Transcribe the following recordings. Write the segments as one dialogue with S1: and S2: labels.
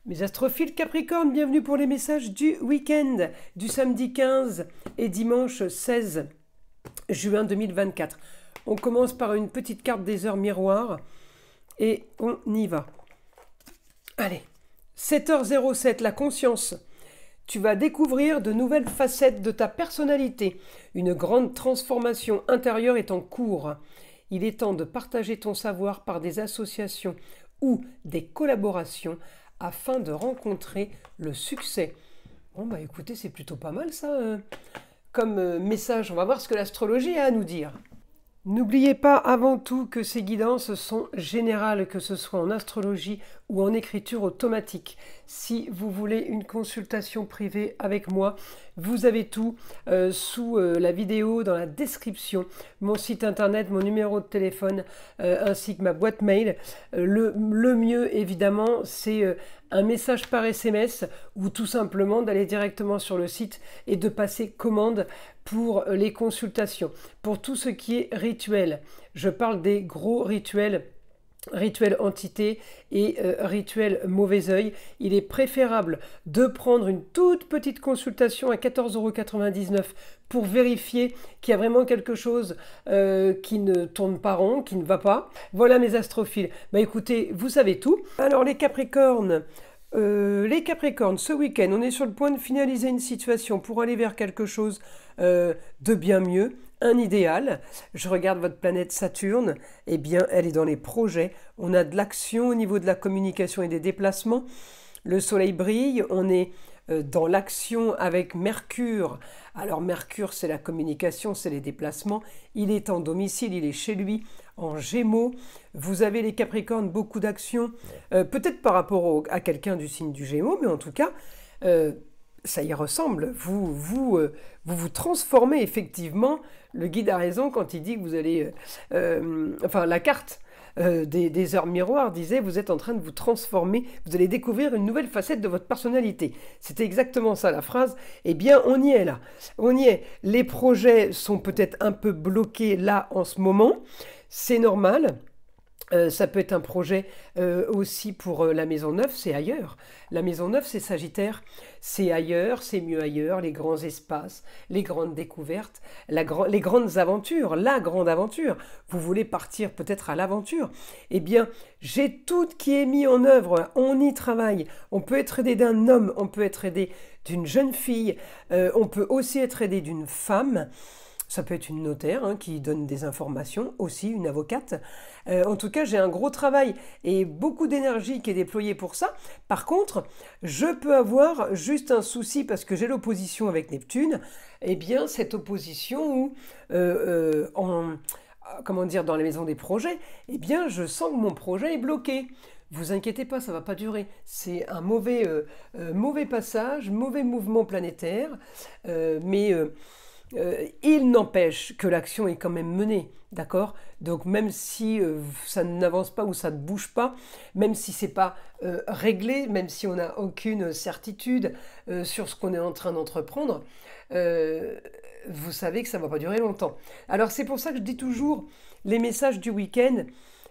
S1: Mes astrophiles Capricorne, bienvenue pour les messages du week-end du samedi 15 et dimanche 16 juin 2024. On commence par une petite carte des heures miroirs et on y va. Allez, 7h07, la conscience. Tu vas découvrir de nouvelles facettes de ta personnalité. Une grande transformation intérieure est en cours. Il est temps de partager ton savoir par des associations ou des collaborations afin de rencontrer le succès. Bon bah écoutez, c'est plutôt pas mal ça comme message. On va voir ce que l'astrologie a à nous dire. N'oubliez pas avant tout que ces guidances sont générales, que ce soit en astrologie ou en écriture automatique. Si vous voulez une consultation privée avec moi, vous avez tout sous la vidéo, dans la description, mon site internet, mon numéro de téléphone, ainsi que ma boîte mail. Le mieux, évidemment, c'est un message par SMS ou tout simplement d'aller directement sur le site et de passer commande pour les consultations. Pour tout ce qui est rituel, je parle des gros rituels entité et rituel mauvais œil. Il est préférable de prendre une toute petite consultation à 14,99 € pour vérifier qu'il y a vraiment quelque chose qui ne tourne pas rond, qui ne va pas. Voilà mes astrophiles. Bah écoutez, vous savez tout. Alors les Capricornes, ce week-end, on est sur le point de finaliser une situation pour aller vers quelque chose de bien mieux. Un idéal, je regarde votre planète Saturne, eh bien elle est dans les projets, on a de l'action au niveau de la communication et des déplacements, le soleil brille, on est dans l'action avec Mercure. Alors Mercure c'est la communication, c'est les déplacements, il est en domicile, il est chez lui, en Gémeaux, vous avez les Capricornes, beaucoup d'action, peut-être par rapport à quelqu'un du signe du Gémeaux, mais en tout cas, ça y ressemble, vous transformez effectivement. Le guide a raison quand il dit que vous allez... la carte des heures miroirs disait vous êtes en train de vous transformer, vous allez découvrir une nouvelle facette de votre personnalité. C'était exactement ça la phrase. Eh bien, on y est là. On y est. Les projets sont peut-être un peu bloqués là en ce moment. C'est normal. Ça peut être un projet aussi pour la maison 9, c'est ailleurs. La maison 9, c'est Sagittaire, c'est ailleurs, c'est mieux ailleurs, les grands espaces, les grandes découvertes, les grandes aventures, la grande aventure. Vous voulez partir peut-être à l'aventure. Eh bien, j'ai tout qui est mis en œuvre, on y travaille. On peut être aidé d'un homme, on peut être aidé d'une jeune fille, on peut aussi être aidé d'une femme. Ça peut être une notaire qui donne des informations, aussi une avocate. En tout cas, j'ai un gros travail et beaucoup d'énergie qui est déployée pour ça. Par contre, je peux avoir juste un souci parce que j'ai l'opposition avec Neptune. Eh bien, cette opposition où, dans la maison des projets, eh bien, je sens que mon projet est bloqué. Vous inquiétez pas, ça va pas durer. C'est un mauvais passage, mauvais mouvement planétaire, mais il n'empêche que l'action est quand même menée, d'accord? Donc même si ça n'avance pas ou ça ne bouge pas, même si c'est pas réglé, même si on n'a aucune certitude sur ce qu'on est en train d'entreprendre, vous savez que ça ne va pas durer longtemps. Alors c'est pour ça que je dis toujours les messages du week-end,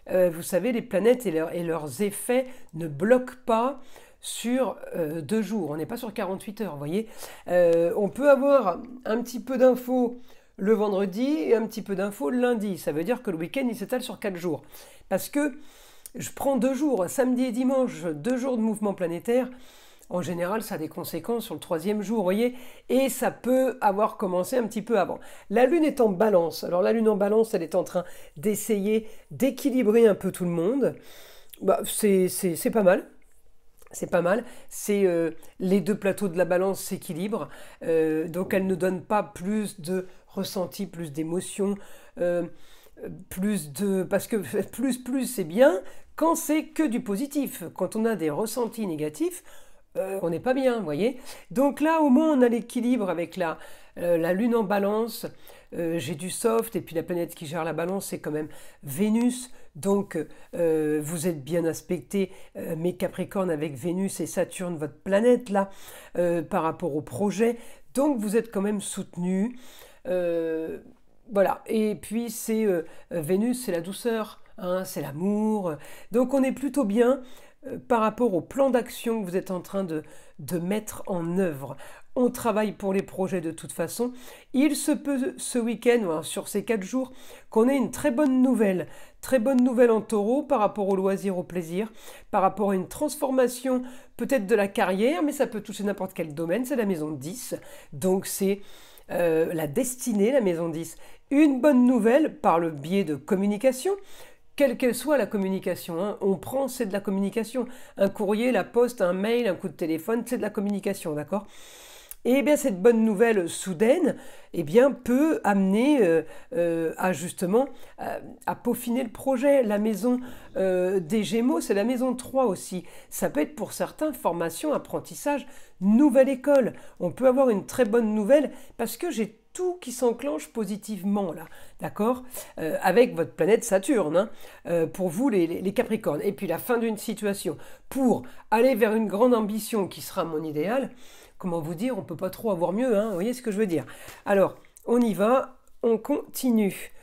S1: vous savez, les planètes et leurs effets ne bloquent pas sur 2 jours, on n'est pas sur 48 heures, vous voyez. On peut avoir un petit peu d'infos le vendredi et un petit peu d'infos le lundi. Ça veut dire que le week-end, il s'étale sur 4 jours. Parce que je prends 2 jours, samedi et dimanche, 2 jours de mouvement planétaire. En général, ça a des conséquences sur le 3e jour, vous voyez. Et ça peut avoir commencé un petit peu avant. La Lune est en balance. Alors la Lune en balance, elle est en train d'essayer d'équilibrer un peu tout le monde. Bah, c'est pas mal. C'est pas mal, c'est les 2 plateaux de la balance s'équilibrent, donc elle ne donne pas plus de ressenti, plus d'émotion, parce que plus c'est bien quand c'est que du positif. Quand on a des ressentis négatifs, on n'est pas bien, vous voyez. Donc là, au moins, on a l'équilibre avec la Lune en balance. J'ai du soft, et puis la planète qui gère la balance, c'est quand même Vénus. Donc, vous êtes bien aspectés, mes Capricornes, avec Vénus et Saturne, votre planète, là, par rapport au projet. Donc, vous êtes quand même soutenus. Voilà. Et puis, c'est Vénus, c'est la douceur, c'est l'amour. Donc, on est plutôt bien. par rapport au plan d'action que vous êtes en train de mettre en œuvre. On travaille pour les projets de toute façon. Il se peut ce week-end, ou sur ces 4 jours, qu'on ait une très bonne nouvelle en taureau par rapport au loisir, au plaisir, par rapport à une transformation peut-être de la carrière, mais ça peut toucher n'importe quel domaine, c'est la maison 10. Donc c'est la destinée, la maison 10. Une bonne nouvelle par le biais de communication, quelle qu'elle soit la communication, hein. On prend, c'est de la communication. Un courrier, la poste, un mail, un coup de téléphone, c'est de la communication, d'accord ? Et bien cette bonne nouvelle soudaine, eh bien peut amener à justement à peaufiner le projet. La maison des Gémeaux, c'est la maison 3 aussi. Ça peut être pour certains formation, apprentissage, nouvelle école. On peut avoir une très bonne nouvelle parce que j'ai tout qui s'enclenche positivement là, d'accord, avec votre planète Saturne, hein, pour vous les Capricornes. Et puis la fin d'une situation pour aller vers une grande ambition qui sera mon idéal. Comment vous dire, on ne peut pas trop avoir mieux, hein, vous voyez ce que je veux dire. Alors, on y va, on continue.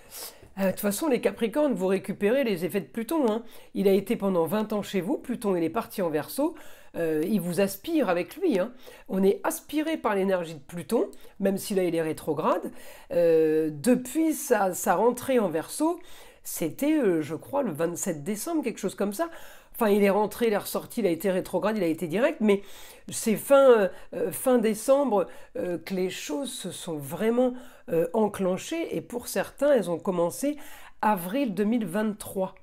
S1: De toute façon, les Capricornes, vous récupérez les effets de Pluton, hein. Il a été pendant 20 ans chez vous, Pluton il est parti en Verseau, il vous aspire avec lui, hein. On est aspiré par l'énergie de Pluton, même si là il est rétrograde. Depuis sa rentrée en Verseau, c'était, je crois, le 27 décembre, quelque chose comme ça. Enfin, il est rentré, il est ressorti, il a été rétrograde, il a été direct, mais c'est fin décembre que les choses se sont vraiment enclenchées, et pour certains, elles ont commencé avril 2023.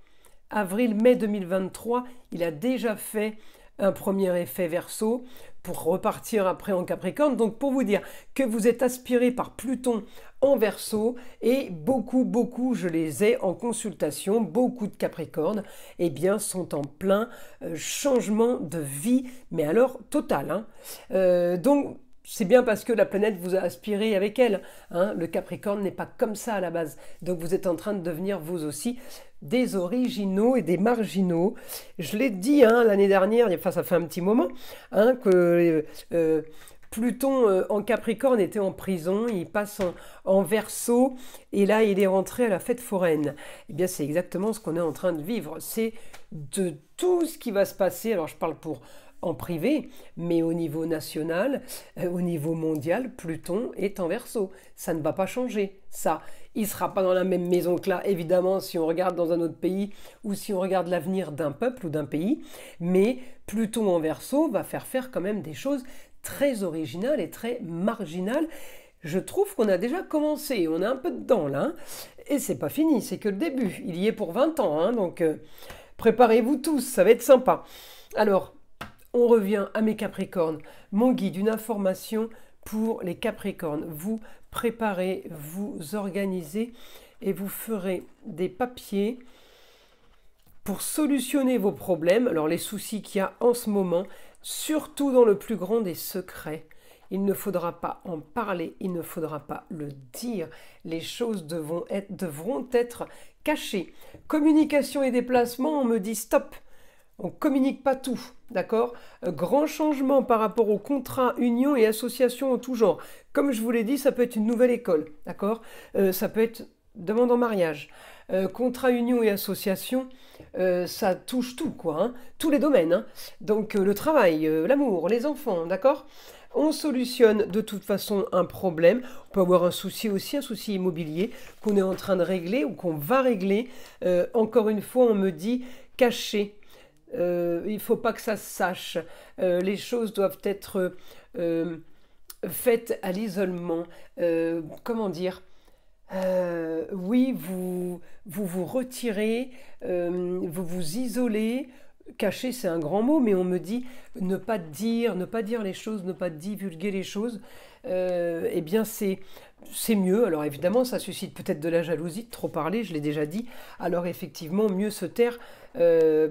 S1: Avril-mai 2023, il a déjà fait un premier effet Verseau pour repartir après en Capricorne. Donc pour vous dire que vous êtes aspiré par Pluton en Verseau, et beaucoup, je les ai en consultation, beaucoup de Capricornes, eh bien, sont en plein changement de vie, mais alors total, hein. Donc, c'est bien parce que la planète vous a aspiré avec elle, hein. Le Capricorne n'est pas comme ça à la base. Donc, vous êtes en train de devenir vous aussi des originaux et des marginaux. Je l'ai dit, hein, l'année dernière, enfin ça fait un petit moment, hein, que Pluton en Capricorne était en prison, il passe en Verseau, et là il est rentré à la fête foraine. Eh bien c'est exactement ce qu'on est en train de vivre, c'est de tout ce qui va se passer, alors je parle pour en privé, mais au niveau national, au niveau mondial, Pluton est en Verseau. Ça ne va pas changer, ça. Il ne sera pas dans la même maison que là, évidemment, si on regarde dans un autre pays ou si on regarde l'avenir d'un peuple ou d'un pays, mais Pluton en Verseau va faire quand même des choses très originales et très marginales. Je trouve qu'on a déjà commencé, on est un peu dedans là, hein, et c'est pas fini, c'est que le début. Il y est pour 20 ans, hein, donc préparez-vous tous, ça va être sympa. Alors, on revient à mes Capricornes. Mon guide, une information pour les Capricornes. Vous préparez, vous organisez et vous ferez des papiers pour solutionner vos problèmes. Alors les soucis qu'il y a en ce moment, surtout dans le plus grand des secrets. Il ne faudra pas en parler, il ne faudra pas le dire. Les choses devront être cachées. Communication et déplacement, on me dit stop. On ne communique pas tout, d'accord ? Grand changement par rapport aux contrats, unions et associations en tout genre. Comme je vous l'ai dit, ça peut être une nouvelle école, d'accord ? Ça peut être demande en mariage. Contrat, union et association, ça touche tout, quoi, hein, tous les domaines, hein. Donc le travail, l'amour, les enfants, d'accord ? On solutionne de toute façon un problème. On peut avoir un souci aussi, un souci immobilier qu'on est en train de régler ou qu'on va régler. Encore une fois, on me dit caché. Il ne faut pas que ça se sache. Les choses doivent être faites à l'isolement. Comment dire ? Oui, vous retirez, vous vous isolez. Cacher, c'est un grand mot, mais on me dit ne pas dire les choses, ne pas divulguer les choses. Eh bien, c'est mieux. Alors évidemment, ça suscite peut-être de la jalousie, de trop parler, je l'ai déjà dit. Alors effectivement, mieux se taire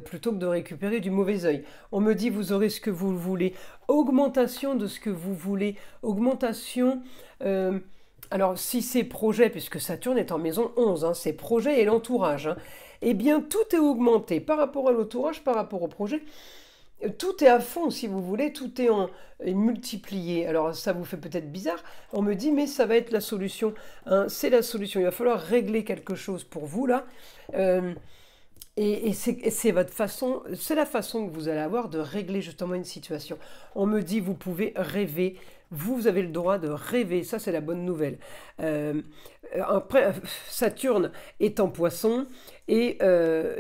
S1: plutôt que de récupérer du mauvais œil. On me dit, vous aurez ce que vous voulez. Augmentation de ce que vous voulez. Augmentation... alors, si c'est projet, puisque Saturne est en maison 11, hein, c'est projet et l'entourage, hein, eh bien, tout est augmenté par rapport à l'entourage, par rapport au projet. Tout est à fond, si vous voulez, tout est multiplié. Alors, ça vous fait peut-être bizarre. On me dit, mais ça va être la solution, hein, c'est la solution. Il va falloir régler quelque chose pour vous, là. Et c'est votre façon, c'est la façon que vous allez avoir de régler justement une situation. On me dit, vous pouvez rêver, vous avez le droit de rêver, ça c'est la bonne nouvelle. Après, Saturne est en Poisson et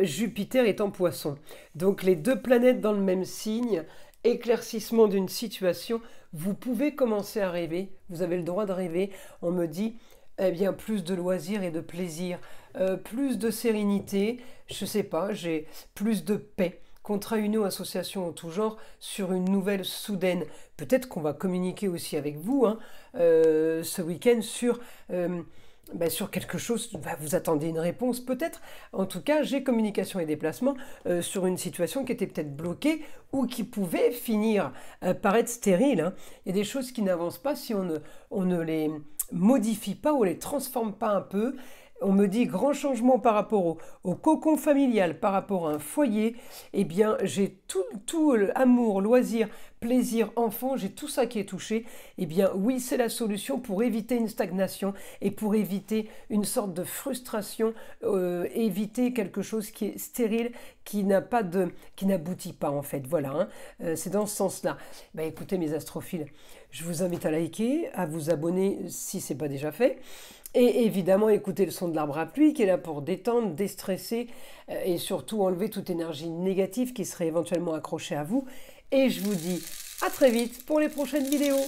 S1: Jupiter est en Poisson. Donc les deux planètes dans le même signe, éclaircissement d'une situation, vous pouvez commencer à rêver, vous avez le droit de rêver. On me dit, eh bien, plus de loisirs et de plaisir, plus de sérénité, je sais pas, j'ai plus de paix. Contrat, union, association en tout genre, sur une nouvelle soudaine. Peut-être qu'on va communiquer aussi avec vous hein, ce week-end sur quelque chose, vous attendez une réponse peut-être. En tout cas, j'ai communication et déplacement sur une situation qui était peut-être bloquée ou qui pouvait finir par être stérile. Hein. Il y a des choses qui n'avancent pas si on ne les modifie pas ou les transforme pas un peu. On me dit grand changement par rapport au cocon familial, par rapport à un foyer. Eh bien, j'ai tout amour, loisir, plaisir, enfant, j'ai tout ça qui est touché. Eh bien, oui, c'est la solution pour éviter une stagnation et pour éviter une sorte de frustration, éviter quelque chose qui est stérile, qui n'aboutit pas en fait. Voilà, hein. C'est dans ce sens-là. Écoutez mes astrophiles, je vous invite à liker, à vous abonner si ce n'est pas déjà fait. Et évidemment, écoutez le son de l'arbre à pluie qui est là pour détendre, déstresser et surtout enlever toute énergie négative qui serait éventuellement accrochée à vous. Et je vous dis à très vite pour les prochaines vidéos.